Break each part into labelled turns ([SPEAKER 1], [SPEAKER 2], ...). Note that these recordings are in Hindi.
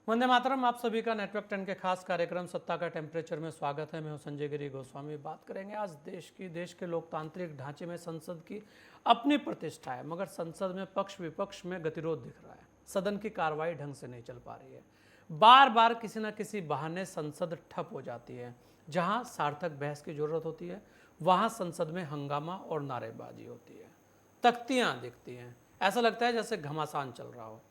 [SPEAKER 1] वंदे मातरम। आप सभी का नेटवर्क 10 के खास कार्यक्रम सत्ता का टेम्परेचर में स्वागत है। मैं हूं संजय गिरी गोस्वामी। बात करेंगे आज देश के लोकतांत्रिक ढांचे में संसद की अपनी प्रतिष्ठा है, मगर संसद में पक्ष विपक्ष में गतिरोध दिख रहा है। सदन की कार्रवाई ढंग से नहीं चल पा रही है। बार बार किसी न किसी बहाने संसद ठप हो जाती है। जहां सार्थक बहस की जरूरत होती है, वहां संसद में हंगामा और नारेबाजी होती है। तख्तियां दिखती हैं, ऐसा लगता है जैसे घमासान चल रहा हो।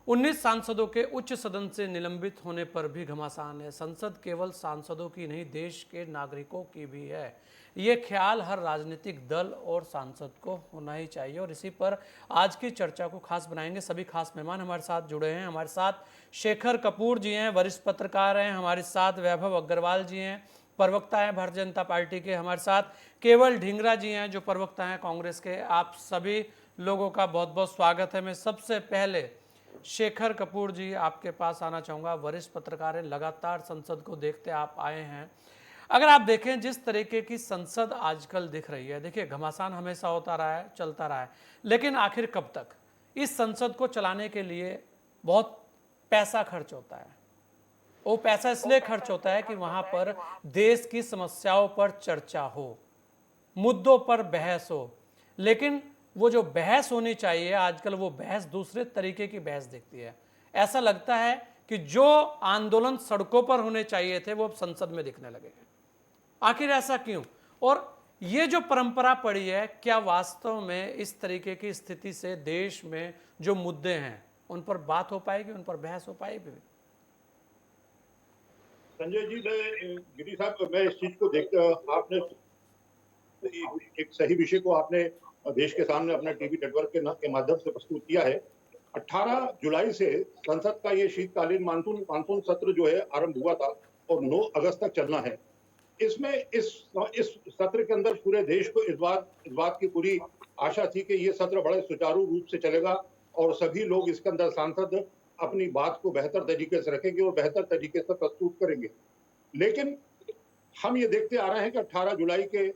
[SPEAKER 1] 19 सांसदों के उच्च सदन से निलंबित होने पर भी घमासान है। संसद केवल सांसदों की नहीं, देश के नागरिकों की भी है। ये ख्याल हर राजनीतिक दल और सांसद को होना ही चाहिए। और इसी पर आज की चर्चा को खास बनाएंगे। सभी खास मेहमान हमारे साथ जुड़े हैं। हमारे साथ शेखर कपूर जी हैं, वरिष्ठ पत्रकार हैं। हमारे साथ वैभव अग्रवाल जी हैं, प्रवक्ता हैं भारतीय जनता पार्टी के। हमारे साथ केवल ढींगरा जी हैं, जो प्रवक्ता हैं कांग्रेस के। आप सभी लोगों का बहुत बहुत स्वागत है। मैं सबसे पहले शेखर कपूर जी आपके पास आना चाहूँगा। वरिष्ठ पत्रकार हैं, लगातार संसद को देखते आप आए हैं। अगर आप देखें जिस तरीके की संसद आजकल दिख रही है, देखिए घमासान हमेशा होता रहा है, चलता रहा है, लेकिन आखिर कब तक? इस संसद को चलाने के लिए बहुत पैसा खर्च होता है। वो पैसा इसलिए खर्च होता है कि वहाँ पर देश की समस्याओं पर चर्चा हो, मुद्दों पर बहस हो। लेकिन वो जो बहस होनी चाहिए आजकल, वो बहस दूसरे तरीके की बहस दिखती है। ऐसा लगता है कि जो आंदोलन सड़कों पर होने चाहिए थे वो अब संसद में दिखने लगे हैं। आखिर ऐसा क्यों? और ये जो परंपरा पड़ी है, क्या वास्तव में इस तरीके की स्थिति से देश में जो मुद्दे हैं उन पर बात हो पाएगी, उन पर बहस हो पाएगी?
[SPEAKER 2] संजय जी, मैं गिरी साहब, मैं इस चीज को देख आपने एक सही विषय को आपने देश के सामने अपना टीवी नेटवर्क के माध्यम से प्रस्तुत किया है। 18 जुलाई से संसद का ये शीतकालीन मानसून मानसून सत्र जो है आरंभ हुआ था और 9 अगस्त तक चलना है। इसमें इस सत्र के अंदर पूरे देश को इस बात की पूरी आशा थी कि ये सत्र बड़े सुचारू रूप से चलेगा और सभी लोग इसके अंदर सांसद अपनी बात को बेहतर तरीके से रखेंगे और बेहतर तरीके से प्रस्तुत करेंगे। लेकिन हम ये देखते आ रहे हैं कि 18 जुलाई के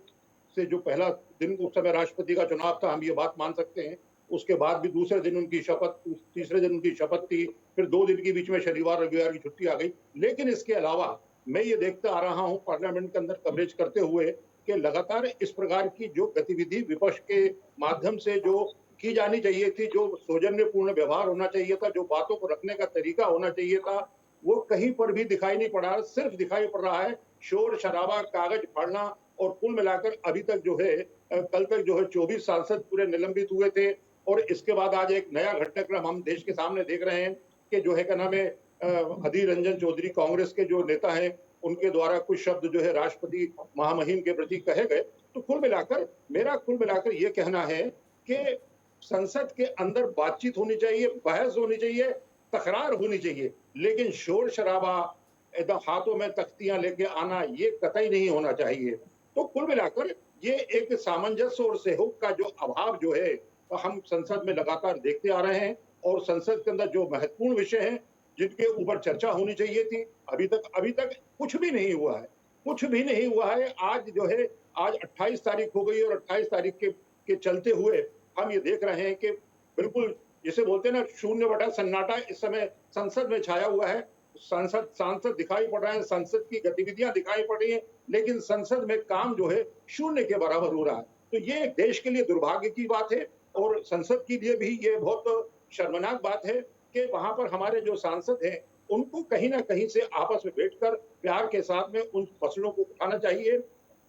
[SPEAKER 2] से जो पहला दिन, उस समय राष्ट्रपति का चुनाव था, हम ये बात मान सकते हैं। उसके बाद भी दूसरे दिन उनकी शपथ, तीसरे दिन उनकी शपथ थी, फिर 2 दिन के बीच में शनिवार रविवार की छुट्टी आ गई। लेकिन इसके अलावा मैं ये देखता आ रहा हूँ पार्लियामेंट के अंदर कवरेज करते हुए कि लगातार इस प्रकार की जो गतिविधि विपक्ष के माध्यम से जो की जानी चाहिए थी, जो सौजन्यपूर्ण व्यवहार होना चाहिए था, जो बातों को रखने का तरीका होना चाहिए था, वो कहीं पर भी दिखाई नहीं पड़ रहा है। सिर्फ दिखाई पड़ रहा है शोर शराबा, कागज फाड़ना। और कुल मिलाकर अभी तक जो है कल तक जो है 24 सांसद पूरे निलंबित हुए थे। और इसके बाद आज एक नया घटनाक्रम हम देश के सामने देख रहे हैं कि जो है क्या नाम है, अधीर रंजन चौधरी कांग्रेस के जो नेता हैं, उनके द्वारा कुछ शब्द जो है राष्ट्रपति महामहिम के प्रति कहे गए। तो कुल मिलाकर ये कहना है कि संसद के अंदर बातचीत होनी चाहिए, बहस होनी चाहिए, तकरार होनी चाहिए, लेकिन शोर शराबा, एकदम हाथों में तख्तियां लेके आना, ये कतई नहीं होना चाहिए। तो कुल मिलाकर ये एक सामंजस्य और सहयोग का जो अभाव जो है, हम संसद में लगातार देखते आ रहे हैं। और संसद के अंदर जो महत्वपूर्ण विषय हैं, जिनके ऊपर चर्चा होनी चाहिए थी, अभी तक कुछ भी नहीं हुआ है। कुछ भी नहीं हुआ है। आज जो है, आज 28 तारीख हो गई और 28 तारीख के चलते हुए हम ये देख रहे हैं कि बिल्कुल जिसे बोलते हैं ना, शून्य बटा सन्नाटा इस समय संसद में छाया हुआ है। सांसद दिखाई पड़ रहे हैं, संसद की गतिविधियां दिखाई पड़ रही हैं, लेकिन संसद में काम जो है शून्य के बराबर हो रहा है। तो ये देश के लिए दुर्भाग्य की बात है और संसद के लिए भी ये बहुत शर्मनाक बात है कि वहां पर हमारे जो सांसद हैं, उनको कहीं ना कहीं से आपस में बैठकर प्यार के साथ में उन मसलों को उठाना चाहिए।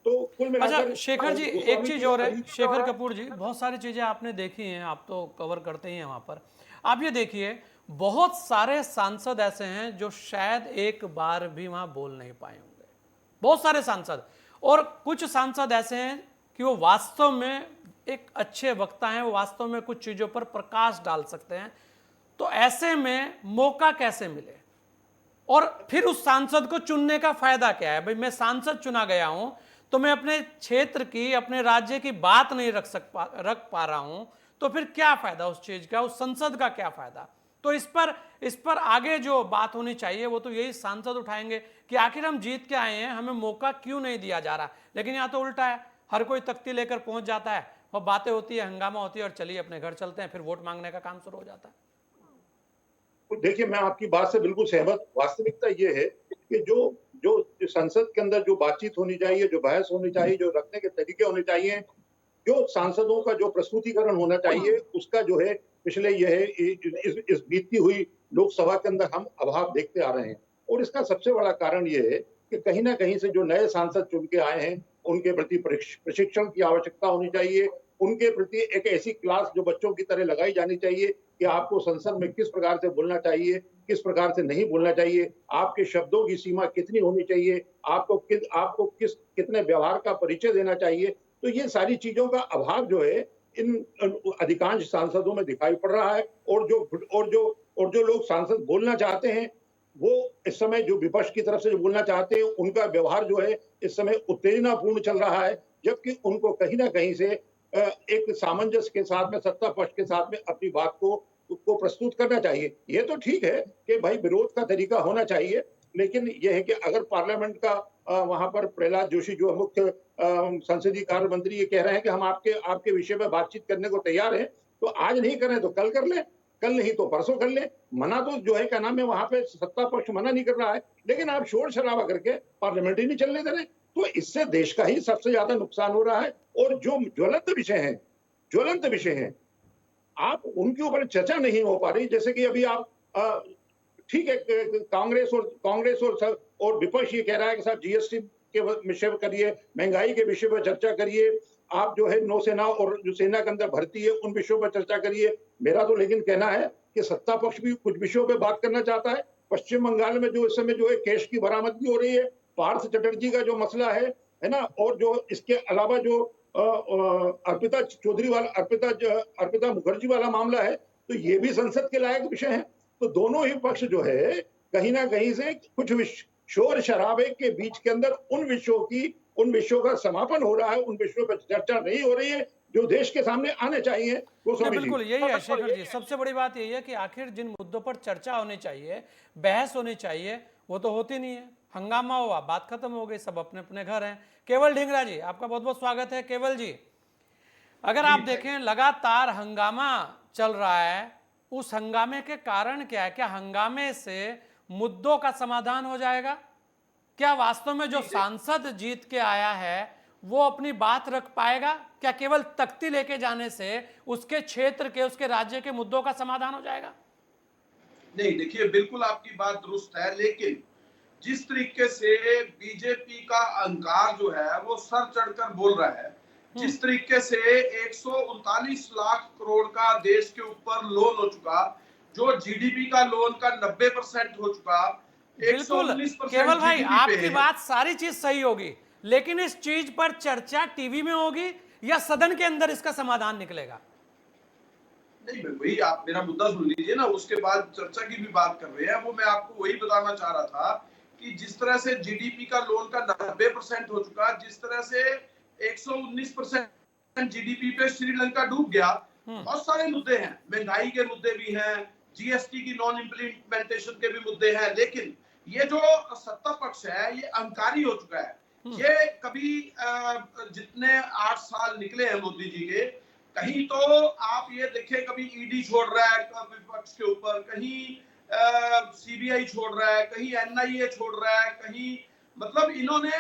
[SPEAKER 2] तो कुल
[SPEAKER 1] अच्छा
[SPEAKER 2] मिलाकर
[SPEAKER 1] शेखर जी, एक
[SPEAKER 2] गोस्वामी
[SPEAKER 1] चीज
[SPEAKER 2] जी,
[SPEAKER 1] और है।
[SPEAKER 2] अभी
[SPEAKER 1] शेखर कपूर जी, बहुत सारी चीजें आपने देखी हैं, आप तो कवर करते ही हैं वहां पर। आप ये देखिए, बहुत सारे सांसद ऐसे हैं जो शायद एक बार भी वहां बोल नहीं पाए होंगे। बहुत सारे सांसद। और कुछ सांसद ऐसे हैं कि वो वास्तव में एक अच्छे वक्ता हैं, वो वास्तव में कुछ चीजों पर प्रकाश डाल सकते हैं। तो ऐसे में मौका कैसे मिले? और फिर उस सांसद को चुनने का फायदा क्या है? भाई मैं सांसद चुना गया हूं, तो मैं अपने क्षेत्र की, अपने राज्य की बात नहीं रख पा रहा हूं, तो फिर क्या फायदा उस चीज का, उस संसद का क्या फायदा? तो इस पर आगे जो बात होनी चाहिए वो तो यही सांसद उठाएंगे कि आखिर हम जीत के आए हैं, हमें मौका क्यों नहीं दिया जा रहा। लेकिन यहां तो उल्टा है, हर कोई तख्ती लेकर पहुंच जाता है और बातें होती है, हंगामा होती है और चलिए अपने घर चलते हैं, फिर वोट मांगने का काम शुरू हो जाता है।
[SPEAKER 2] देखिए, मैं आपकी बात से बिल्कुल सहमत। वास्तविकता ये है कि जो जो संसद के अंदर जो बातचीत होनी चाहिए, जो बहस होनी चाहिए, जो रखने के तरीके होने चाहिए, जो सांसदों का जो प्रस्तुतिकरण होना चाहिए, उसका जो है पिछले ये है इस बीतती हुई लोकसभा के अंदर हम अभाव देखते आ रहे हैं। और इसका सबसे बड़ा कारण ये है कि कहीं न कहीं से जो नए सांसद चुन के आए हैं, उनके प्रति प्रशिक्षण की आवश्यकता होनी चाहिए। उनके प्रति एक ऐसी क्लास जो बच्चों की तरह लगाई जानी चाहिए कि आपको संसद में किस प्रकार से बोलना चाहिए, किस प्रकार से नहीं बोलना चाहिए, आपके शब्दों की सीमा कितनी होनी चाहिए, आपको कितने व्यवहार का परिचय देना चाहिए। तो ये सारी चीजों का अभाव जो है इन अधिकांश सांसदों में दिखाई पड़ रहा है। और जो लोग सांसद बोलना चाहते हैं, वो इस समय जो विपक्ष की तरफ से जो बोलना चाहते हैं, उनका व्यवहार जो है इस समय उत्तेजनापूर्ण चल रहा है, जबकि उनको कहीं न कहीं से एक सामंजस्य के साथ में, सत्ता पक्ष के साथ में अपनी बात को प्रस्तुत करना चाहिए। ये तो ठीक है कि भाई विरोध का तरीका होना चाहिए, लेकिन ये है कि अगर पार्लियामेंट का वहाँ पर प्रहलाद जोशी जो मुख्य संसदीय कार्य मंत्री ये कह रहे हैं कि हम आपके विषय में बातचीत करने को तैयार हैं, तो आज नहीं कर रहे तो कल कर लें, कल नहीं तो परसों कर लें। मना तो जो है क्या नाम है वहाँ पे सत्ता पक्ष मना नहीं कर रहा है, लेकिन आप शोर-शराबा करके पार्लियामेंट ही नहीं चलने दे रहे। तो इससे देश का ही सबसे ज्यादा नुकसान हो रहा है। और जो ज्वलंत विषय हैं, आप उनके ऊपर चर्चा नहीं हो पा रही। जैसे कि अभी आप ठीक है, कांग्रेस और विपक्ष ये कह रहा है कि साहब जीएसटी के विषय पर करिए, महंगाई के विषय पर चर्चा करिए, आप जो है नौसेना और जो सेना के अंदर भर्ती है उन विषयों पर चर्चा करिए। मेरा तो लेकिन कहना है कि सत्ता पक्ष भी कुछ विषयों पे बात करना चाहता है। पश्चिम बंगाल में जो इस समय जो है कैश की बरामदगी हो रही है, पार्थ चटर्जी का जो मसला है ना, और जो इसके अलावा जो अर्पिता मुखर्जी वाला मामला है, तो ये भी संसद के लायक विषय है। तो दोनों ही पक्ष जो है कहीं ना कहीं से कुछ शोर शराबे के बीच के अंदर उन विषयों का समापन हो रहा है, उन विषयों पर चर्चा नहीं हो रही है जो देश के सामने आने चाहिए।
[SPEAKER 1] नहीं,
[SPEAKER 2] गोस्वामी जी,
[SPEAKER 1] बिल्कुल यही है शेखर जी, सबसे बड़ी बात यही है कि आखिर जिन मुद्दों पर चर्चा होनी चाहिए, बहस होनी चाहिए, वो तो होती नहीं है। हंगामा हुआ, बात खत्म हो गई, सब अपने अपने घर हैं। केवल ढींगरा जी, आपका बहुत बहुत स्वागत है। केवल जी, अगर आप देखें लगातार हंगामा चल रहा है, उस हंगामे के कारण क्या है? क्या हंगामे से मुद्दों का समाधान हो जाएगा? क्या वास्तव में जो सांसद जीत के आया है वो अपनी बात रख पाएगा? क्या केवल तख्ती लेके जाने से उसके क्षेत्र के, उसके राज्य के मुद्दों का समाधान हो जाएगा?
[SPEAKER 3] नहीं, देखिए बिल्कुल आपकी बात दुरुस्त है, लेकिन जिस तरीके से बीजेपी का अहंकार जो है वो सर चढ़कर बोल रहा है, जिस तरीके से 139 लाख करोड़ का देश के ऊपर लोन हो चुका, जो जीडीपी का लोन का 90% हो चुका,
[SPEAKER 1] बिल्कुल
[SPEAKER 3] 119%
[SPEAKER 1] केवल भाई,
[SPEAKER 3] जीडीपी पे
[SPEAKER 1] आपकी
[SPEAKER 3] है।
[SPEAKER 1] बात सारी चीज सही होगी, लेकिन इस चीज पर चर्चा टीवी में होगी या सदन के अंदर इसका समाधान निकलेगा?
[SPEAKER 3] नहीं, वही आप मेरा मुद्दा सुन लीजिए ना, उसके बाद चर्चा की भी बात कर रहे हैं। वो मैं आपको वही बताना चाह रहा था कि जिस तरह से जीडीपी का लोन का 90% हो चुका, जिस तरह से 119% जीडीपी पे श्रीलंका डूब गया, बहुत सारे मुद्दे हैं, महंगाई के मुद्दे भी हैं, जीएसटी की नॉन इम्प्लीमेंटेशन के भी मुद्दे हैं, लेकिन ये जो सत्ता पक्ष है ये अहंकारी हो चुका है। ये कभी जितने 8 साल निकले हैं मोदी जी के, कहीं तो आप ये देखें, कभी ईडी छोड़ रहा है विपक्ष के ऊपर, कहीं सीबीआई छोड़ रहा है, कहीं एनआईए छोड़ रहा है, कहीं मतलब इन्होंने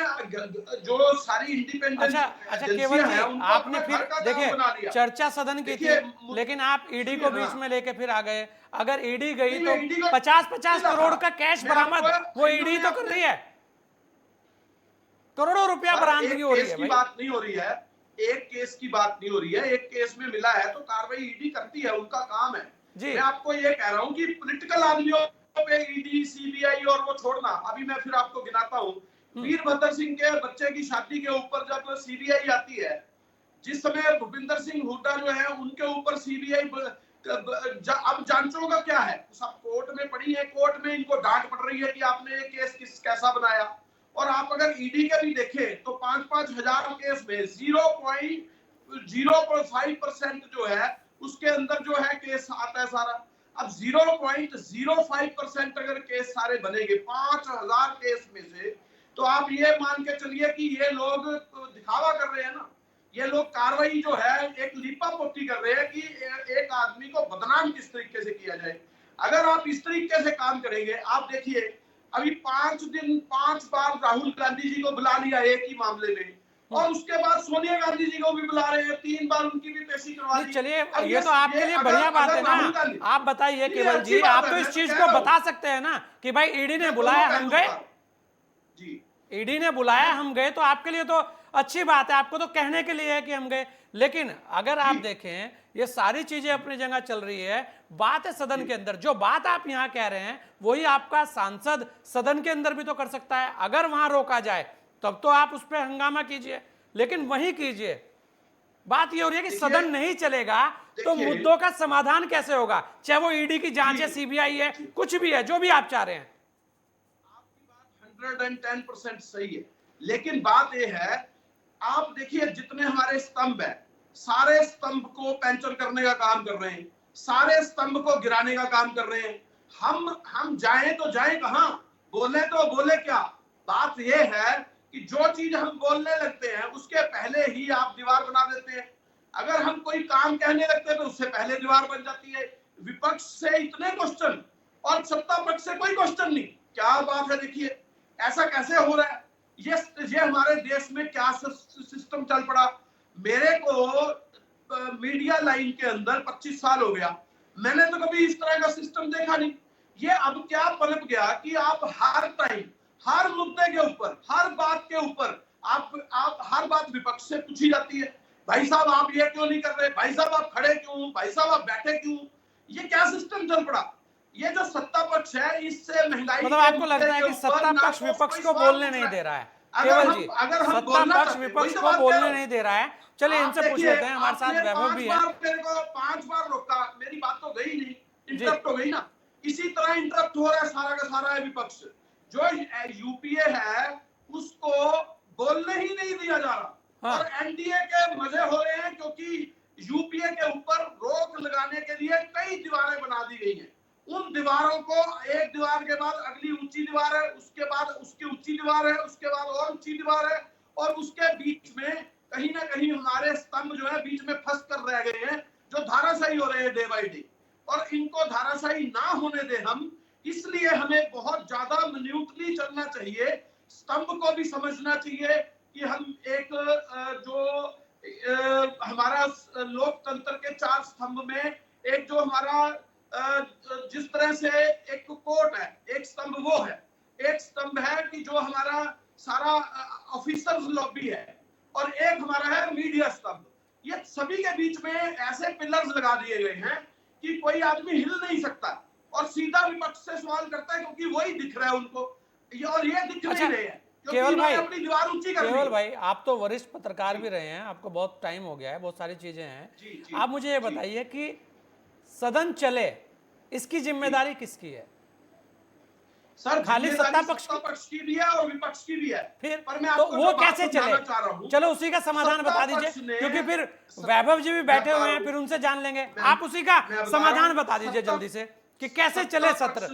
[SPEAKER 3] जो सारी इंडिपेंडेंट
[SPEAKER 1] अच्छा केवल जी, आपने फिर देखिए चर्चा सदन की थी, लेकिन आप ईडी को बीच में लेके फिर आ गए। अगर ईडी गई तो 50-50 करोड़ का कैश बरामद वो ईडी तो कर रही है, करोड़ों रुपया बरामदगी हो रही है।
[SPEAKER 3] भाई बात नहीं हो रही है, एक केस की बात नहीं हो रही है, एक केस में मिला है तो कार्रवाई ईडी करती है, उनका काम है। मैं आपको ये कह रहा हूं कि पॉलिटिकल आदमियों पे ईडी, सीबीआई और वो छोड़ना, अभी मैं फिर आपको गिनाता हूं। वीरभद्र सिंह के बच्चे की शादी के ऊपर जब सीबीआई आती है, जिस समय भूपिंदर सिंह हुड्डा जो है उनके ऊपर सीबीआई, अब जांचों का क्या है, सब कोर्ट में पड़ी है, कोर्ट में इनको डांट पड़ रही है कि आपने ये केस कैसा बनाया। और आप अगर ईडी का भी देखें तो 5-5 हजार केस में 0.05% जो है उसके अंदर जो है केस आता है सारा। अब 0.05% अगर केस सारे बनेंगे 5000 केस में से, तो आप ये मान के चलिए कि ये लोग दिखावा कर रहे हैं ना, ये लोग कार्रवाई जो है एक लीपा पोती कर रहे हैं कि एक आदमी को बदनाम किस तरीके से किया जाए। अगर आप इस तरीके से काम करेंगे, आप देखिए अभी 5 बार राहुल गांधी जी को बुला लिया एक ही मामले में, और उसके बाद सोनिया गांधी जी को भी बुला रहे हैं, 3 बार उनकी भी पेशी करवा दी।
[SPEAKER 1] चलिए,
[SPEAKER 3] अब
[SPEAKER 1] ये तो आपके लिए बढ़िया बात है ना। आप बताइए केवल जी, आप तो इस चीज को बता सकते हैं ना कि भाई ईडी ने बुलाया हम गए,
[SPEAKER 3] जी
[SPEAKER 1] ईडी ने बुलाया हम गए, तो आपके लिए तो अच्छी बात है, आपको तो कहने के लिए है कि हम गए। लेकिन अगर आप देखें, ये सारी चीजें अपनी जगह चल रही है, बात है सदन के अंदर, जो बात आप यहां कह रहे हैं वही आपका सांसद सदन के अंदर भी तो कर सकता है। अगर वहां रोका जाए तब तो आप उस पर हंगामा कीजिए, लेकिन वहीं कीजिए। बात ये हो रही है कि सदन नहीं चलेगा तो मुद्दों का समाधान कैसे होगा, चाहे वो ईडी की जांच है, सीबीआई है, कुछ भी है, जो भी आप चाह रहे हैं।
[SPEAKER 3] आपकी बात 110% सही है, लेकिन बात यह है, आप देखिए जितने हमारे स्तंभ है, सारे स्तंभ को पैंचर करने का काम कर रहे हैं, सारे स्तंभ को गिराने का काम कर रहे हैं। हम जाएं तो जाएं कहां, बोले तो बोले क्या। बात यह है कि जो चीज हम बोलने लगते हैं उसके पहले ही आप दीवार बना देते हैं। अगर हम कोई काम कहने लगते हैं तो उससे पहले दीवार बन जाती है। विपक्ष से इतने क्वेश्चन और सत्ता पक्ष से कोई क्वेश्चन नहीं, क्या बात है। देखिए ऐसा कैसे हो रहा है, ये हमारे देश में क्या सिस्टम चल पड़ा। मेरे को मीडिया लाइन के अंदर 25 साल हो गया, मैंने तो कभी इस तरह का सिस्टम देखा नहीं। ये अब क्या पनप गया कि आप हर टाइम, हर मुद्दे के ऊपर, हर बात के ऊपर आप हर बात विपक्ष से पूछी जाती है। भाई साहब आप ये क्यों नहीं कर रहे, भाई साहब आप खड़े क्यों, भाई साहब आप बैठे क्यों। ये क्या सिस्टम चल पड़ा। ये जो सत्ता पक्ष है, इससे महंगाई,
[SPEAKER 1] मतलब आपको लगता है कि सत्ता पक्ष विपक्ष को बोलने नहीं दे रहा है। केवल जी, सत्ता पक्ष विपक्ष को बोलने नहीं दे रहा है। चलिए इनसे पूछ लेते हैं, हमारे साथ वैभव भी है।
[SPEAKER 3] मेरे को 5 बार रोका, मेरी बात तो गई नहीं, इंटरप्ट हो गई ना। इसी तरह इंटरप्ट हो रहा है सारा का सारा है विपक्ष। जो यूपीए है उसको बोलने ही नहीं दिया जा रहा। हाँ। और एनडीए के मजे हो रहे हैं क्योंकि यूपीए के ऊपर रोक लगाने के लिए कई दीवारें बना दी गई हैं। उन दीवारों को, एक दीवार के बाद अगली ऊंची दीवार है, उसके बाद उसकी ऊंची दीवार है, उसके बाद और ऊंची दीवार है, और उसके बीच में कहीं ना कहीं हमारे स्तंभ जो है बीच में फंस कर रह गए हैं, जो धाराशायी हो रहे हैं डे बाय डे। और इनको धाराशायी ना होने दे हम, इसलिए हमें बहुत ज्यादा मिन्यूटली चलना चाहिए। स्तंभ को भी समझना चाहिए कि हम एक जो हमारा लोकतंत्र के 4 स्तंभ में एक जो हमारा जिस तरह से एक कोर्ट है, एक स्तंभ वो है, एक स्तंभ है कि जो हमारा सारा ऑफिसर्स लॉबी है, और एक हमारा है मीडिया स्तंभ। ये सभी के बीच में ऐसे पिलर्स लगा दिए गए हैं कि कोई आदमी हिल नहीं सकता, और सीधा विपक्ष से सवाल करता है क्योंकि वही दिख रहा है उनको, और ये दिख नहीं रहे हैं।
[SPEAKER 1] केवल भाई,
[SPEAKER 3] अपनी दीवार ऊंची कर
[SPEAKER 1] केवल भाई, आप तो वरिष्ठ पत्रकार भी रहे हैं, आपको बहुत टाइम हो गया है, बहुत सारी चीजें हैं। आप मुझे ये बताइए कि सदन चले, इसकी जिम्मेदारी किसकी है?
[SPEAKER 3] सर
[SPEAKER 1] खाली सत्ता
[SPEAKER 3] पक्ष की भी है और विपक्ष की भी है।
[SPEAKER 1] फिर
[SPEAKER 3] पर मैं
[SPEAKER 1] तो वो कैसे चले? चलो उसी का समाधान बता दीजिए, क्योंकि फिर वैभव जी भी बैठे हुए हैं, फिर उनसे जान लेंगे। आप उसी का समाधान बता दीजिए जल्दी से कि कैसे चले सत्र।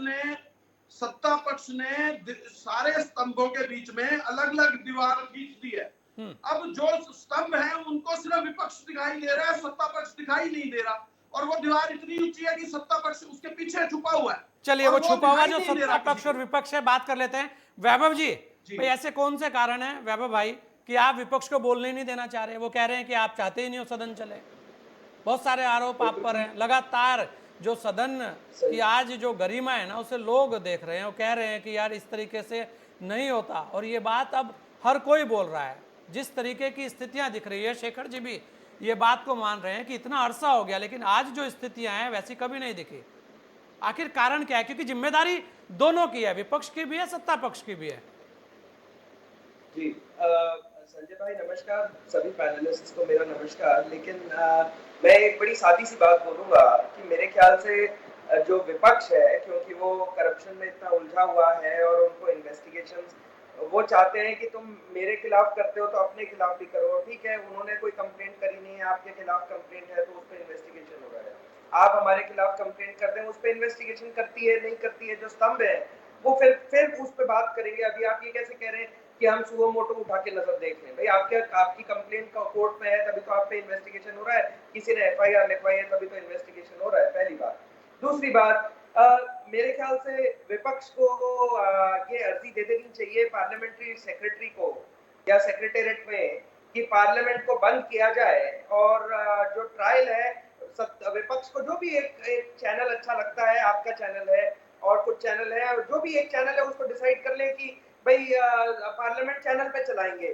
[SPEAKER 3] सत्ता पक्ष ने सारे स्तंभों के बीच में अलग अलग दीवार खींच दी है। अब जो स्तंभ है उनको सिर्फ विपक्ष दिखाई दे रहा है, सत्ता पक्ष दिखाई नहीं दे रहा, और वो दीवार इतनी ऊंची है कि सत्ता पक्ष उसके पीछे छुपा हुआ है।
[SPEAKER 1] चलिए वो छुपा हुआ जो सत्ता पक्ष और विपक्ष है, बात कर लेते हैं। वैभव जी, भाई ऐसे कौन से कारण है वैभव भाई कि आप विपक्ष को बोलने नहीं देना चाह रहे? वो कह रहे हैं कि आप चाहते ही नहीं हो सदन चले, बहुत सारे आरोप आप पर हैं। लगातार जो सदन की आज जो गरिमा है ना, उसे लोग देख रहे हैं, वो कह रहे हैं कि यार इस तरीके से नहीं होता, और ये बात अब हर कोई बोल रहा है। जिस तरीके की स्थितियां दिख रही है, शेखर जी भी ये बात को मान रहे हैं कि इतना अरसा हो गया लेकिन आज जो स्थितियां हैं वैसी कभी नहीं दिखी। आखिर कारण क्या है? क्योंकि जिम्मेदारी दोनों की है, विपक्ष की भी है, सत्ता पक्ष की भी है।
[SPEAKER 4] जी संजय भाई नमस्कार, सभी पैनलिस्ट्स को मेरा नमस्कार। लेकिन मैं एक बड़ी सादी सी बात बोलूंगा कि मेरे ख्याल से जो विपक्ष है, क्योंकि वो करप्शन में इतना उलझा हुआ है और उनको इन्वेस्टिगेशंस, वो चाहते हैं कि तुम मेरे खिलाफ करते हो तो अपने खिलाफ भी करो। ठीक है, उन्होंने कोई कंप्लेंट करी नहीं है, आपके खिलाफ कंप्लेंट है तो उस पर इन्वेस्टिगेशन हो रहा है। आप हमारे खिलाफ कंप्लेंट कर दें, उस पर इन्वेस्टिगेशन करती है नहीं करती है जो स्तंभ है वो फिर उस पर बात करेंगे। अभी आप ये कैसे कह रहे हैं कि हम सुओ मोटो उठा के नजर देख रहे हैं? भाई आपकी कंप्लेंट का कोर्ट में है तभी तो आप पे इन्वेस्टिगेशन हो रहा है, किसी ने एफआईआर लिखवाई है तभी तो इन्वेस्टिगेशन हो रहा है, पहली बात। दूसरी बात, मेरे ख्याल से विपक्ष को ये अर्जी दे देनी चाहिए पार्लियामेंट्री सेक्रेटरी को या सेक्रेटेरिएट में कि पार्लियामेंट को बंद किया जाए और जो ट्रायल है विपक्ष को जो भी एक चैनल अच्छा लगता है, आपका चैनल है और कुछ चैनल है, और जो भी एक चैनल है उसको डिसाइड कर ले कि भाई पार्लियामेंट चैनल पे चलाएंगे,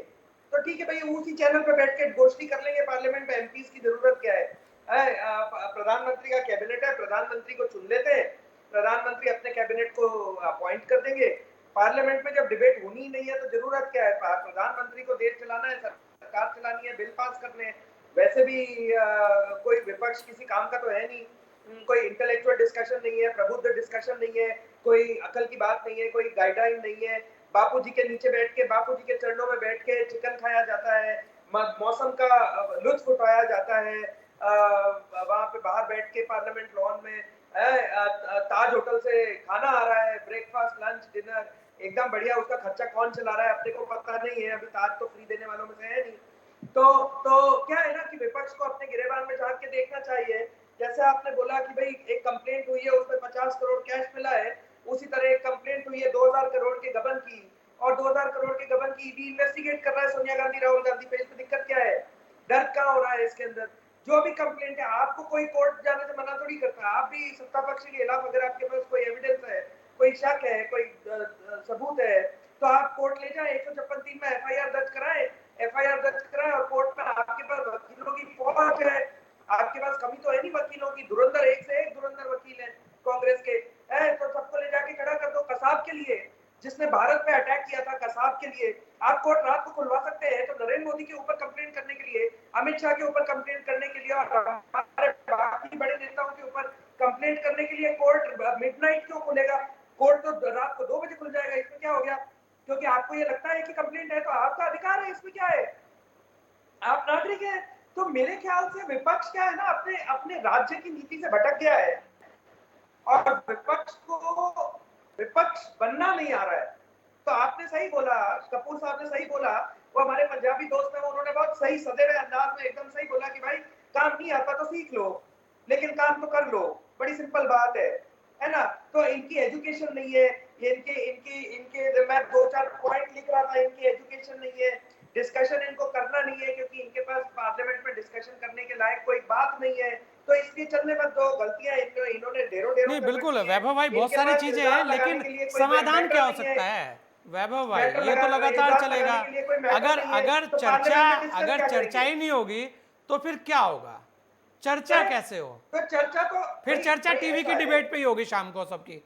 [SPEAKER 4] तो ठीक है भाई, उसी चैनल पे बैठ के गोष्ठी कर लेंगे पार्लियामेंट में। एमपीज की जरूरत क्या है? प्रधानमंत्री का कैबिनेट है, प्रधानमंत्री को चुन लेते हैं, प्रधानमंत्री अपने कैबिनेट को अपॉइंट कर देंगे। पार्लियामेंट में जब डिबेट होनी ही नहीं है तो जरूरत क्या है? प्रधानमंत्री को देश चलाना है, सरकार चलानी है, बिल पास करने हैं। वैसे भी कोई विपक्ष किसी काम का तो है नहीं, कोई इंटेलेक्चुअल डिस्कशन नहीं है, प्रबुद्ध डिस्कशन नहीं है, कोई अकल की बात नहीं है, कोई गाइडलाइन नहीं है। बापूजी के नीचे बैठ के, बापूजी के चरणों में बैठ के चिकन खाया जाता है, मौसम का लुत्फ उठाया जाता है, वहां पे बाहर बैठ के पार्लियामेंट लॉन में ताज होटल से खाना आ रहा है, ब्रेकफास्ट लंच डिनर एकदम बढ़िया। उसका खर्चा कौन चला रहा है अपने को पता नहीं है, अभी ताज तो फ्री देने वालों में से है नहीं। तो क्या है ना कि विपक्ष को अपने गिरेबान में झांक के देखना चाहिए। जैसे आपने बोला कि भाई एक कंप्लेंट हुई है, उसमें 50 करोड़ कैश मिला है, उसी तरह एक कंप्लेंट हुई है 2000 करोड़ के गबन की, और 2000 करोड़ के गबन की ईडी इन्वेस्टिगेट कर रहा है सोनिया गांधी, राहुल गांधी पे। इसमें दिक्कत क्या है? डर कहाँ हो रहा है इसके अंदर? जो भी कंप्लेंट है, आपको कोई कोर्ट जाने से मना थोड़ी करता है। आप भी सत्ता पक्ष के खिलाफ अगर आपके पास कोई एविडेंस है, कोई शक है, कोई सबूत है, तो आप कोर्ट ले जाए, 156(3) में एफआईआर दर्ज कराए, एफआईआर दर्ज कराए, और कोर्ट में आपके पास वकीलों की फौज है, आपके पास कमी तो है नहीं वकीलों की, धुरंधर एक से एक धुरंधर वकील है कांग्रेस के, तो सबको ले जाके खड़ा कर दो। कसाब के लिए, जिसने भारत पे अटैक किया था, कसाब के लिए आप कोर्ट रात को खुलवा सकते हैं, तो नरेंद्र मोदी के ऊपर कंप्लेंट करने के लिए, अमित शाह के ऊपर कंप्लेंट करने के लिए, और हमारे बाकी बड़े नेताओं के ऊपर कंप्लेंट करने के लिए कोर्ट मिडनाइट क्यों खुलेगा? कोर्ट तो रात को 2 बजे खुल जाएगा। इसमें क्या हो गया? क्योंकि आपको ये लगता है कि कंप्लेंट है तो आपका अधिकार है, इसमें क्या है? आप नागरिक हैं। तो मेरे ख्याल से विपक्ष क्या है ना, अपने अपने राज्य की नीति से भटक गया है, और विपक्ष को विपक्ष बनना नहीं आ रहा है। तो आपने सही बोला, कपूर साहब ने सही बोला, वो हमारे पंजाबी दोस्त हैं, उन्होंने बहुत सही सदे हुए अंदाज में एकदम सही बोला कि भाई काम नहीं आता तो सीख लो, लेकिन काम तो कर लो, बड़ी सिंपल बात है ना? तो इनकी एजुकेशन नहीं है, इनके इनके इनके मैं 2-4 पॉइंट लिख रहा था, इनकी एजुकेशन नहीं है, डिस्कशन इनको करना नहीं है, क्योंकि इनके पास पार्लियामेंट में डिस्कशन करने के लायक कोई बात नहीं है, तो इसलिए चलने में दो गलतियां इन्होंने ढेरों
[SPEAKER 1] नहीं बिल्कुल वैभव भाई, बहुत सारी चीजें हैं, लेकिन समाधान क्या हो सकता है वैभव भाई? ये तो लगातार चलेगा। अगर अगर चर्चा ही नहीं होगी तो फिर क्या होगा? चर्चा कैसे हो?
[SPEAKER 4] तो चर्चा तो
[SPEAKER 1] फिर चर्चा टीवी की डिबेट पे ही होगी शाम को सबकी।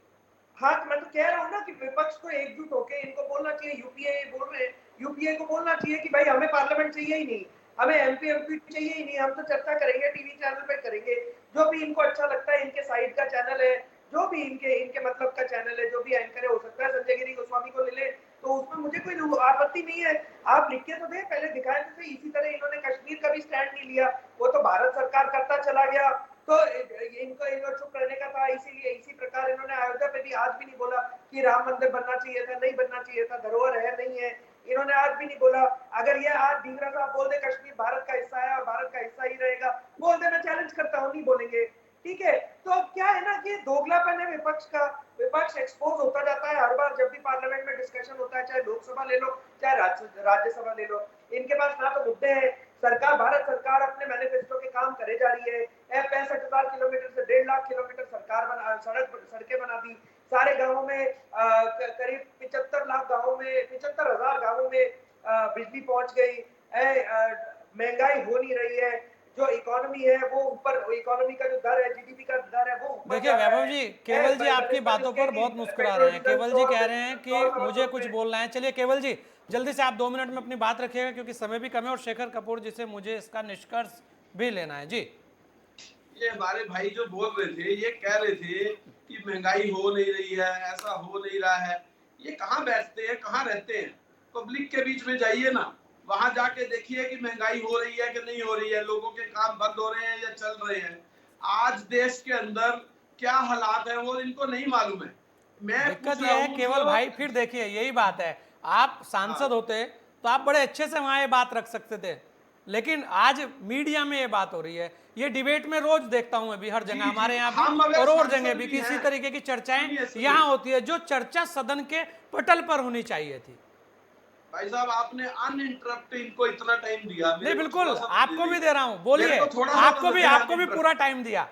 [SPEAKER 4] हाँ, तो मैं तो कह रहा हूँ ना कि विपक्ष को एकजुट होकर इनको बोलना चाहिए। यूपीए बोल रहे हैं, यूपीए को बोलना चाहिए कि भाई हमें पार्लियामेंट चाहिए ही नहीं, हमें एमपी चाहिए ही नहीं, हम तो चर्चा करेंगे, टीवी चैनल पे करेंगे, जो भी इनको अच्छा लगता है, इनके साइड का चैनल है, जो भी इनके इनके मतलब का चैनल है, जो भी एंकर है, हो सकता है संजय गिरी गोस्वामी को ले ले, तो उसमें मुझे कोई आपत्ति नहीं है। आप लिख के तो दे, पहले दिखाए तो सही। इसी तरह इन्होंने कश्मीर का भी स्टैंड नहीं लिया, वो तो भारत सरकार करता चला गया, तो इनको चुप रहने का था। इसीलिए इसी प्रकार इन्होंने अयोध्या पे भी आज भी नहीं बोला कि राम मंदिर बनना चाहिए था, नहीं बनना चाहिए था, धरोहर है नहीं है, इन्होंने आज भी नहीं बोला। अगर ये आज ढींगरा साहब बोल दे कश्मीर भारत का हिस्सा है और भारत का हिस्सा ही रहेगा, बोल दे, मैं चैलेंज करता हूँ, नहीं बोलेंगे, ठीक है? तो क्या है ना कि दोगलापन है विपक्ष का। विपक्ष एक्सपोज होता जाता है हर बार जब भी पार्लियामेंट में डिस्कशन होता है, चाहे लोकसभा ले लो चाहे राज्यसभा ले लो। इनके पास ना तो मुद्दे हैं। सरकार, भारत सरकार अपने मैनिफेस्टो के काम करे जा रही है। 65,000 किलोमीटर से 1.5 लाख किलोमीटर सरकार सड़कें बना दी। सारे गांवों में करीब 75 लाख गांवों में 75,000 गांवों में बिजली पहुंच गई। महंगाई हो नहीं रही है, जो इकोनॉमी है वो ऊपर, इकोनॉमी का जो दर है, जीडीपी का दर है वो ऊपर।
[SPEAKER 1] देखिए वैभव जी, केवल जी आपकी बातों पर बहुत मुस्कुरा रहे हैं। केवल जी कह रहे हैं कि मुझे कुछ बोलना है। चलिए केवल जी, जल्दी से आप 2 मिनट में अपनी बात रखिएगा क्योंकि समय भी कम है, और शेखर कपूर जी से मुझे इसका निष्कर्ष भी लेना है। जी,
[SPEAKER 3] ये हमारे भाई जो बोल रहे थे, ये कह रहे थे कि महंगाई हो नहीं रही है, ऐसा हो नहीं रहा है। ये कहाँ बैठते हैं, कहाँ रहते हैं? पब्लिक के बीच में जाइए ना, वहां जाके देखिए कि महंगाई हो रही है कि नहीं हो रही है, लोगों के काम बंद हो रहे हैं या चल रहे हैं। आज देश के अंदर क्या हालात है वो इनको नहीं मालूम है। मैं
[SPEAKER 1] दिक्कत यह है केवल भाई, फिर देखिए यही बात है, आप सांसद होते तो आप बड़े अच्छे से वहां ये बात रख सकते थे, लेकिन आज मीडिया में ये बात हो रही है, ये डिबेट में रोज देखता हूं मैं भी, हर जगह, हमारे यहाँ
[SPEAKER 3] हम
[SPEAKER 1] भी
[SPEAKER 3] अगर
[SPEAKER 1] और
[SPEAKER 3] सांसद
[SPEAKER 1] जगह भी
[SPEAKER 3] भी
[SPEAKER 1] किसी
[SPEAKER 3] हैं,
[SPEAKER 1] तरीके की चर्चाएं
[SPEAKER 3] सुनिए।
[SPEAKER 1] यहाँ होती है जो चर्चा सदन के पटल पर होनी चाहिए थी।
[SPEAKER 3] भाई साहब, आपने अनइंटरप्टेड इनको इतना टाइम दिया।
[SPEAKER 1] नहीं बिल्कुल, आपको भी दे रहा हूं, बोलिए, आपको भी पूरा टाइम दिया।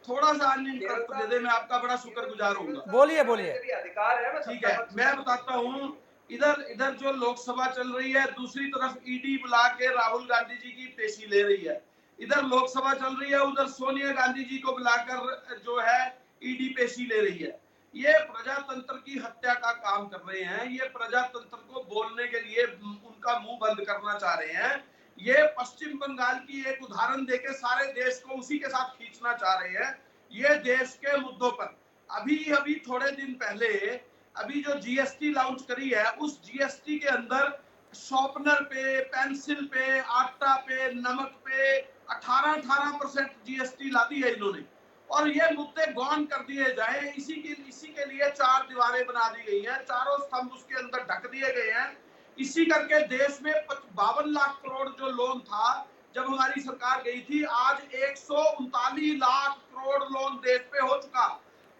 [SPEAKER 3] थोड़ा सा अनइंटरप्ट दे दे, मैं आपका बड़ा शुक्रगुजार होऊंगा।
[SPEAKER 1] बोलिए बोलिए।
[SPEAKER 4] अधिकार है,
[SPEAKER 3] ठीक है, मैं बताता हूँ। इधर इधर जो लोकसभा चल रही है, दूसरी तरफ ईडी बुला के राहुल गांधी जी की पेशी ले रही है। इधर लोकसभा चल रही है, उधर सोनिया गांधी जी को बुलाकर जो है ईडी पेशी ले रही है। ये प्रजातंत्र की हत्या का काम कर रहे हैं। ये प्रजातंत्र को बोलने के लिए उनका मुंह बंद करना चाह रहे हैं। ये पश्चिम बंगाल की एक उदाहरण देके सारे देश को उसी के साथ खींचना चाह रहे हैं। ये देश के मुद्दों पर अभी थोड़े दिन पहले अभी जो जीएसटी लॉन्च करी है, उस जीएसटी के अंदर शॉर्पनर पे, पेंसिल पे, आटा पे, नमक पे 18% जीएसटी ला दी है इन्होंने। और ये मुद्दे गौन कर दिए जाए, इसी के लिए 4 दीवारें बना दी गई हैं, चारों स्तंभ उसके अंदर ढक दिए गए हैं। इसी करके देश में 52 लाख करोड़ जो लोन था जब हमारी सरकार गई थी, आज 139 लाख करोड़ लोन देश पे हो चुका।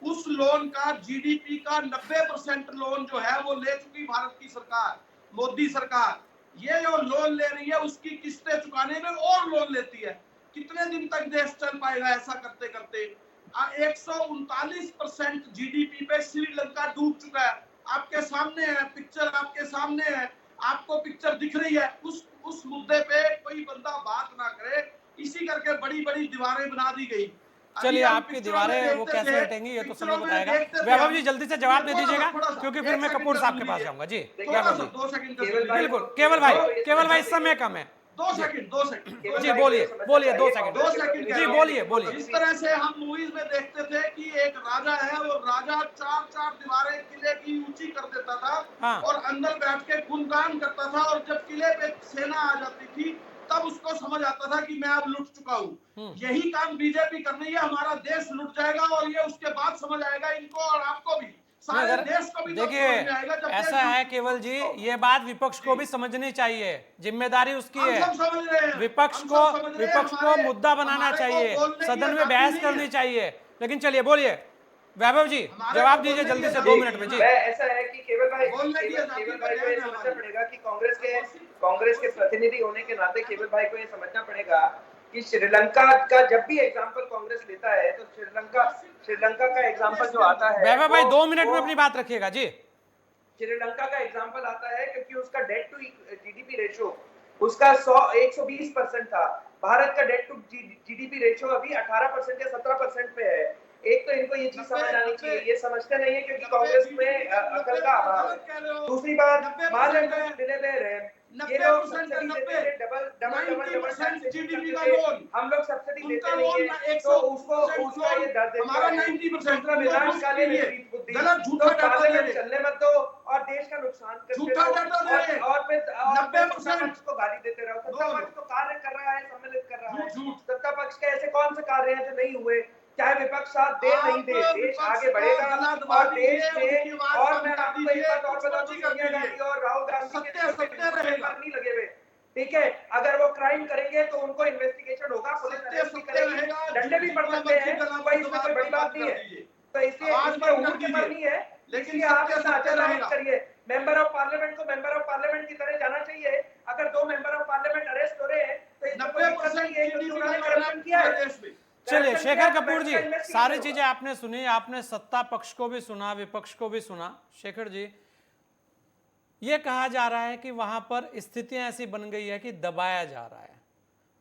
[SPEAKER 3] उस लोन का जीडीपी का 90% लोन जो है वो ले चुकी भारत की सरकार, मोदी सरकार। ये जो लोन ले रही है उसकी किस्तें चुकाने में और लोन लेती है। कितने दिन तक देश चल पाएगा ऐसा करते करते? 139% जीडीपी पे श्रीलंका डूब चुका है। आपके सामने है पिक्चर, आपके सामने है, आपको पिक्चर दिख रही है। उस मुद्दे पे कोई बंदा बात ना करे, इसी करके बड़ी बड़ी दीवारें बना दी गई।
[SPEAKER 1] चलिए, आपकी दीवारें वो कैसे हटेंगी ये तो समय बताएगा। वैभव जी जल्दी से जवाब दे दीजिएगा, क्योंकि फिर मैं कपूर साहब के पास जाऊंगा। जी वैभव जी,
[SPEAKER 3] 2 सेकंड
[SPEAKER 1] बिल्कुल, केवल भाई समय कम है।
[SPEAKER 3] 2 सेकंड
[SPEAKER 1] जी बोलिए 2 सेकंड।
[SPEAKER 3] 2 सेकंड
[SPEAKER 1] जी बोलिए।
[SPEAKER 3] इस तरह से हम मूवीज में देखते थे कि एक राजा है, वो राजा 4 दीवारें किले की ऊंची कर देता था।
[SPEAKER 1] हाँ।
[SPEAKER 3] और अंदर बैठ के गुणगान करता था, और जब किले पे सेना आ जाती थी तब उसको समझ आता था कि मैं अब लुट चुका हूँ। यही काम बीजेपी कर रही है, हमारा देश लुट जाएगा और ये उसके बाद समझ आएगा इनको और आपको भी, सारे देश को भी।
[SPEAKER 1] देखिए, ऐसा है केवल जी, ये बात विपक्ष को भी समझनी चाहिए, जिम्मेदारी उसकी है। विपक्ष को मुद्दा बनाना चाहिए, सदन में बहस करनी चाहिए। लेकिन चलिए बोलिए वैभव जी, जवाब दीजिए जल्दी से 2 मिनट में। जी
[SPEAKER 4] ऐसा है कि केवल भाई को ये समझना पड़ेगा कि कांग्रेस के प्रतिनिधि होने के नाते केवल भाई को ये समझना पड़ेगा कि श्रीलंका का जब भी एग्जांपल कांग्रेस लेता है तो श्रीलंका का एग्जांपल जो आता है,
[SPEAKER 1] वैभव भाई 2 मिनट में अपनी बात रखिएगा। जी,
[SPEAKER 4] श्रीलंका का एग्जांपल आता है क्योंकि उसका डेट टू जीडीपी रेशियो उसका 120% था। भारत का डेट टू जीडीपी रेशियो अभी 18% या 17% पे है। एक तो इनको ये चीज समझ आनी चाहिए, ये समझते नहीं है क्योंकि कांग्रेस में अकल का अभाव है। दूसरी बात, मान लेते हैं बिलियनर है, ये लोग सब्सिडी देते हैं, डबल
[SPEAKER 3] जीडीपी का लोन,
[SPEAKER 4] हम लोग सब्सिडी देते नहीं है, तो उसका ये दर्द है।
[SPEAKER 3] हमारा 90%
[SPEAKER 4] विनाशकालीन बुद्धि,
[SPEAKER 3] गलत झूठा डाटा दे रहे,
[SPEAKER 4] चलने मत दो और देश का नुकसान
[SPEAKER 3] झूठा डाटा दे रहे,
[SPEAKER 4] और फिर
[SPEAKER 3] 90%
[SPEAKER 4] को गाली देते रहो। सत्ता पक्ष तो कार्य कर रहा है, सम्मिलित कर रहा है। सत्ता पक्ष के ऐसे कौन से कार्य हैं जो नहीं हुए? चाहे विपक्ष साथ दे नहीं दे, देश आगे बढ़ेगा और देश में, और मैं आपको एक बात और बता दूं, सोनिया गांधी और राहुल गांधी के नहीं लगे हुए, ठीक है? अगर वो क्राइम करेंगे तो उनको इन्वेस्टिगेशन होगा, पुलिस अरेस्ट भी करेगी, दंडे भी पड़ सकते हैं, कोई इसमें कोई बड़ी बात नहीं है। तो इसलिए इसमें उम्र की बात नहीं है, लेकिन आप ऐसा आचरण करिए। मेंबर ऑफ पार्लियामेंट को मेंबर ऑफ पार्लियामेंट की तरह जाना चाहिए। अगर 2 मेंबर ऑफ पार्लियामेंट अरेस्ट हो रहे हैं तो 90% उन्होंने करप्शन किया है देश में।
[SPEAKER 1] चलिए शेखर कपूर जी, सारी चीजें आपने सुनी, आपने सत्ता पक्ष को भी सुना, विपक्ष को भी सुना। शेखर जी, यह कहा जा रहा है कि वहां पर स्थितियां ऐसी बन गई है कि दबाया जा रहा है,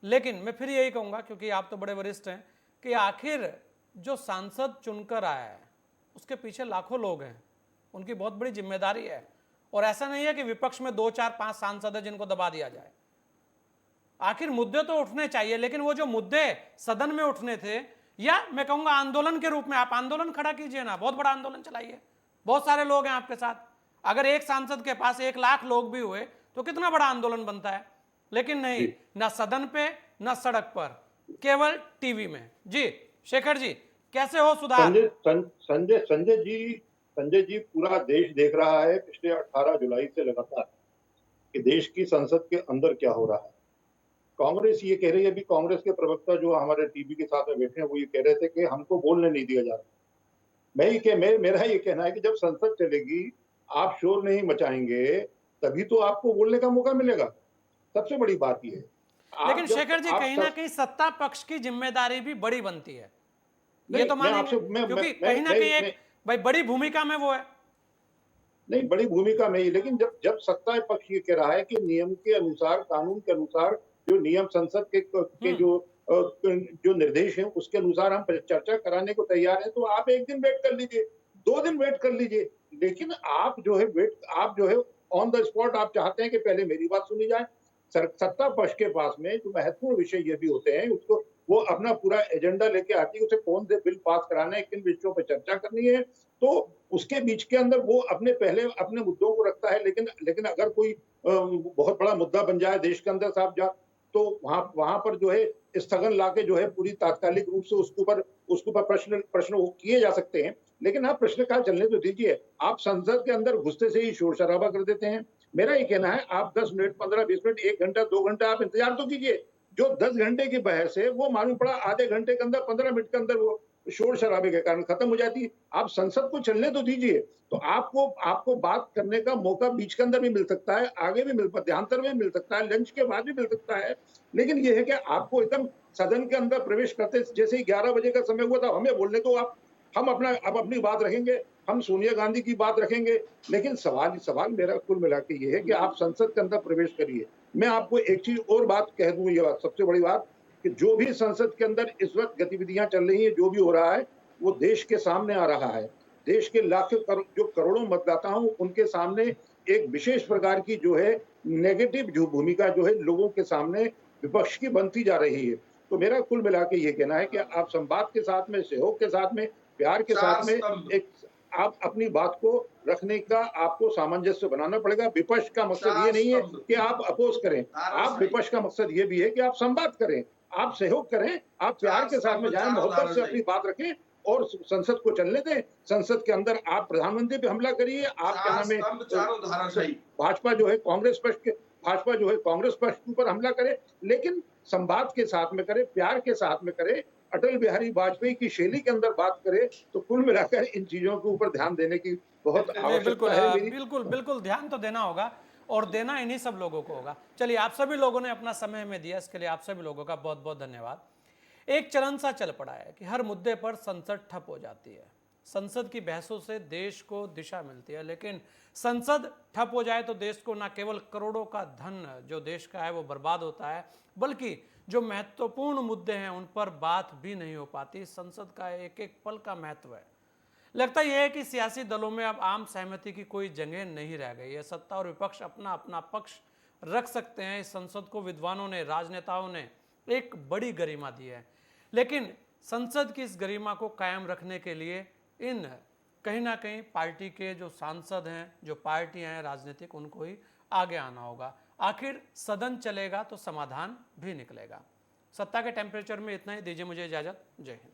[SPEAKER 1] लेकिन मैं फिर यही कहूंगा, क्योंकि आप तो बड़े वरिष्ठ हैं, कि आखिर जो सांसद चुनकर आया है उसके पीछे लाखों लोग हैं, उनकी बहुत बड़ी जिम्मेदारी है। और ऐसा नहीं है कि विपक्ष में 2, 4, 5 सांसद है जिनको दबा दिया जाए। आखिर मुद्दे तो उठने चाहिए, लेकिन वो जो मुद्दे सदन में उठने थे, या मैं कहूंगा आंदोलन के रूप में, आप आंदोलन खड़ा कीजिए ना, बहुत बड़ा आंदोलन चलाइए, बहुत सारे लोग हैं आपके साथ। अगर एक सांसद के पास 1 लाख लोग भी हुए तो कितना बड़ा आंदोलन बनता है। लेकिन नहीं, ना सदन पे ना सड़क पर, केवल टीवी में। जी शेखर जी, कैसे हो सुधार?
[SPEAKER 2] संजय जी, पूरा देश देख रहा है पिछले 18 जुलाई से लगातार कि देश की संसद के अंदर क्या हो रहा है। कांग्रेस ये कह रही है, अभी कांग्रेस के प्रवक्ता जो हमारे टीवी के साथ में बैठे हैं वो ये कह रहे थे कि हमको बोलने नहीं दिया जा रहा। मेरा ये कहना है कि जब संसद चलेगी, आप शोर नहीं मचाएंगे, तभी तो आपको बोलने का मौका मिलेगा। सबसे बड़ी बात ये है।
[SPEAKER 1] लेकिन शेखर जी, कहीं ना कहीं सत्ता पक्ष की जिम्मेदारी भी बड़ी बनती है, ये तो मानेंगे, क्योंकि कहीं ना कहीं एक भाई बड़ी भूमिका में वो है।
[SPEAKER 2] नहीं, बड़ी भूमिका में ही, लेकिन जब जब सत्ता पक्ष ये कह रहा है कि नियम के अनुसार, कानून के अनुसार, जो नियम संसद के जो निर्देश हैं उसके अनुसार हम चर्चा कराने को तैयार हैं, तो आप 1 दिन वेट कर लीजिए, 2 दिन वेट कर लीजिए, लेकिन आप जो है ऑन द स्पॉट आप चाहते हैं कि पहले मेरी बात सुनी जाए। सत्ता पक्ष के पास में जो महत्वपूर्ण विषय ये भी होते हैं, उसको वो अपना पूरा एजेंडा लेके आती है, उसे कौन से बिल पास कराना है, किन विषयों पर चर्चा करनी है, तो उसके बीच के अंदर वो अपने मुद्दों को रखता है। लेकिन अगर कोई बहुत बड़ा मुद्दा बन जाए देश के अंदर साहब, तो वहां पर जो है स्थगन लाके जो है पूरी तात्कालिक रूप से उसके ऊपर प्रश्न किए जा सकते हैं। लेकिन आप प्रश्नकाल चलने तो दीजिए। आप संसद के अंदर घुसते से ही शोर शराबा कर देते हैं। मेरा ये कहना है, आप 10 मिनट, 15-20 मिनट, 1 घंटा, 2 घंटा आप इंतजार तो कीजिए। जो 10 घंटे की बहस है वो मालूम पड़ा आधे घंटे के अंदर, 15 मिनट के अंदर वो शोर शराबे के कारण खत्म हो जाती है। आप संसद को चलने तो दीजिए, तो आपको बात करने का मौका बीच के अंदर भी मिल सकता है, आगे भी मध्यांतर में मिल सकता है, लंच के बाद भी मिल सकता है। लेकिन ये है कि आपको एकदम सदन के अंदर प्रवेश करते जैसे ही 11 बजे का समय हुआ था, हमें बोलने दो आप, हम अपनी बात रखेंगे, हम सोनिया गांधी की बात रखेंगे। लेकिन सवाल मेरा कुल मिला के ये है कि आप संसद के अंदर प्रवेश करिए। मैं आपको एक चीज और बात कह दूं, ये बात सबसे बड़ी बात, कि जो भी संसद के अंदर इस वक्त गतिविधियां चल रही हैं, जो भी हो रहा है, वो देश के सामने आ रहा है। देश के लाखों जो करोड़ों मतदाता हूं, उनके सामने एक विशेष प्रकार की जो है नेगेटिव जो भूमिका जो है लोगों के सामने विपक्ष की बनती जा रही है। तो मेरा कुल मिला के ये कहना है कि आप संवाद के साथ में, सहयोग के साथ में, प्यार के साथ में एक आप अपनी बात को रखने का आपको सामंजस्य बनाना पड़ेगा। विपक्ष का मकसद ये नहीं है कि आप अपोज करें, आप विपक्ष का मकसद ये भी है कि आप संवाद करें, आप सहयोग करें, आप प्यार के साथ में जाएं, मोहब्बत से अपनी बात रखें और संसद को चलने दें। संसद के अंदर आप प्रधानमंत्री पे हमला करिए, आप क्या नाम है, भाजपा जो है कांग्रेस पक्ष के ऊपर हमला करे, लेकिन संवाद के साथ में करे, प्यार के साथ में करे, अटल बिहारी वाजपेयी की शैली के अंदर बात करे। तो कुल मिलाकर इन चीजों के ऊपर ध्यान देने की बहुत आवश्यकता है।
[SPEAKER 1] बिल्कुल ध्यान तो देना होगा, और देना इन्हीं सब लोगों को होगा। चलिए, आप सभी लोगों ने अपना समय हमें दिया, इसके लिए आप सभी लोगों का बहुत बहुत धन्यवाद। एक चलन सा चल पड़ा है कि हर मुद्दे पर संसद ठप हो जाती है। संसद की बहसों से देश को दिशा मिलती है, लेकिन संसद ठप हो जाए तो देश को न केवल करोड़ों का धन जो देश का है वो बर्बाद होता है, बल्कि जो महत्वपूर्ण मुद्दे हैं उन पर बात भी नहीं हो पाती। संसद का एक एक पल का महत्व है। लगता यह है कि सियासी दलों में अब आम सहमति की कोई जगह नहीं रह गई है। सत्ता और विपक्ष अपना अपना पक्ष रख सकते हैं। इस संसद को विद्वानों ने, राजनेताओं ने एक बड़ी गरिमा दी है, लेकिन संसद की इस गरिमा को कायम रखने के लिए इन कहीं ना कहीं पार्टी के जो सांसद हैं, जो पार्टियां हैं राजनीतिक, उनको ही आगे आना होगा। आखिर सदन चलेगा तो समाधान भी निकलेगा। सत्ता के टेम्परेचर में इतना ही। दीजिए मुझे इजाजत। जय हिंद।